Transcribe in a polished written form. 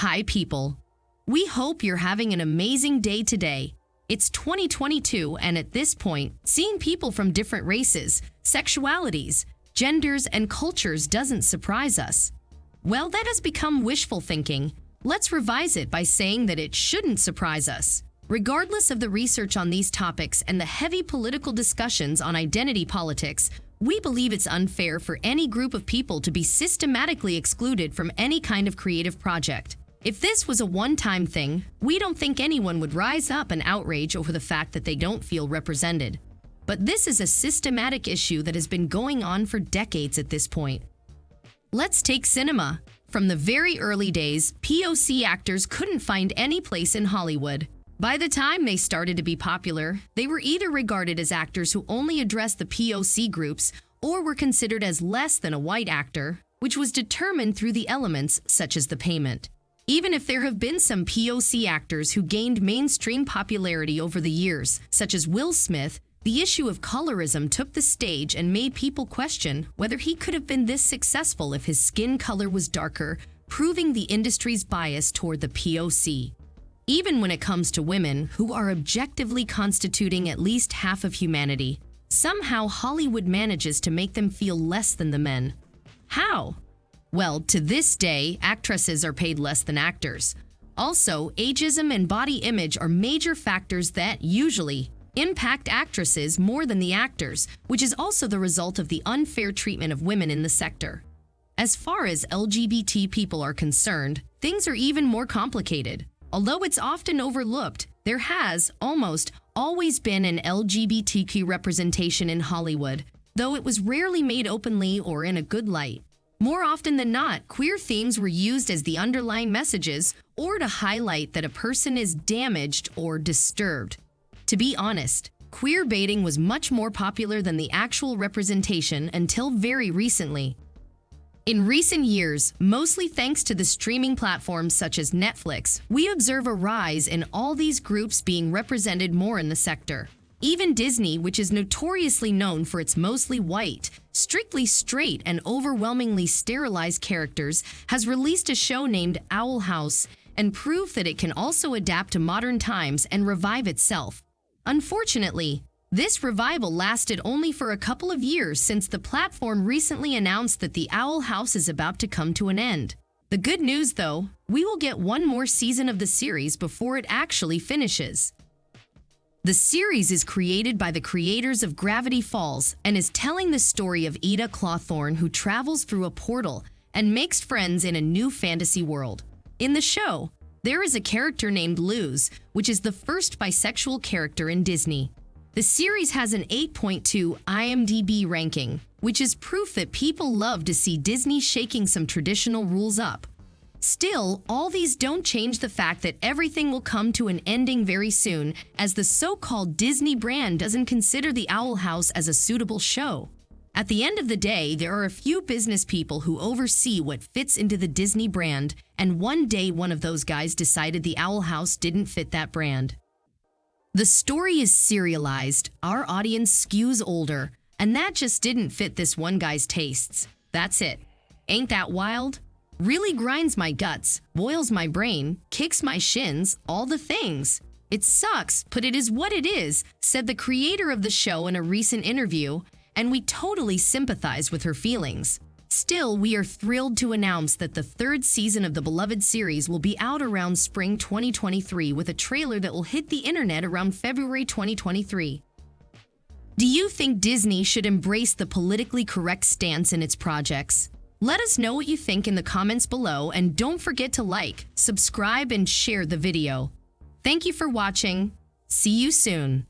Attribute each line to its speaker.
Speaker 1: Hi, people. We hope you're having an amazing day today. It's 2022, and at this point, seeing people from different races, sexualities, genders, and cultures doesn't surprise us. Well, that has become wishful thinking. Let's revise it by saying that it shouldn't surprise us. Regardless of the research on these topics and the heavy political discussions on identity politics, we believe it's unfair for any group of people to be systematically excluded from any kind of creative project. If this was a one-time thing, we don't think anyone would rise up and outrage over the fact that they don't feel represented. But this is a systematic issue that has been going on for decades at this point. Let's take cinema. From the very early days, POC actors couldn't find any place in Hollywood. By the time they started to be popular, they were either regarded as actors who only addressed the POC groups or were considered as less than a white actor, which was determined through the elements such as the payment. Even if there have been some POC actors who gained mainstream popularity over the years, such as Will Smith, the issue of colorism took the stage and made people question whether he could have been this successful if his skin color was darker, proving the industry's bias toward the POC. Even when it comes to women, who are objectively constituting at least half of humanity, somehow Hollywood manages to make them feel less than the men. How? Well, to this day, actresses are paid less than actors. Also, ageism and body image are major factors that, usually, impact actresses more than the actors, which is also the result of the unfair treatment of women in the sector. As far as LGBT people are concerned, things are even more complicated. Although it's often overlooked, there has, almost, always been an LGBTQ representation in Hollywood, though it was rarely made openly or in a good light. More often than not, queer themes were used as the underlying messages or to highlight that a person is damaged or disturbed. To be honest, queer baiting was much more popular than the actual representation until very recently. In recent years, mostly thanks to the streaming platforms such as Netflix, we observe a rise in all these groups being represented more in the sector. Even Disney, which is notoriously known for its mostly white, strictly straight, and overwhelmingly sterilized characters, has released a show named Owl House and proved that it can also adapt to modern times and revive itself. Unfortunately, this revival lasted only for a couple of years since the platform recently announced that the Owl House is about to come to an end. The good news, though, we will get one more season of the series before it actually finishes. The series is created by the creators of Gravity Falls and is telling the story of Ida Clawthorne, who travels through a portal and makes friends in a new fantasy world. In the show, there is a character named Luz, which is the first bisexual character in Disney. The series has an 8.2 IMDb ranking, which is proof that people love to see Disney shaking some traditional rules up. Still, all these don't change the fact that everything will come to an ending very soon, as the so-called Disney brand doesn't consider the Owl House as a suitable show. At the end of the day, there are a few business people who oversee what fits into the Disney brand, and one day one of those guys decided the Owl House didn't fit that brand. The story is serialized, our audience skews older, and that just didn't fit this one guy's tastes. That's it. Ain't that wild? Really grinds my guts, boils my brain, kicks my shins, all the things. It sucks, but it is what it is, said the creator of the show in a recent interview, and we totally sympathize with her feelings. Still, we are thrilled to announce that the third season of the beloved series will be out around spring 2023 with a trailer that will hit the internet around February 2023. Do you think Disney should embrace the politically correct stance in its projects? Let us know what you think in the comments below, and don't forget to like, subscribe, and share the video. Thank you for watching. See you soon.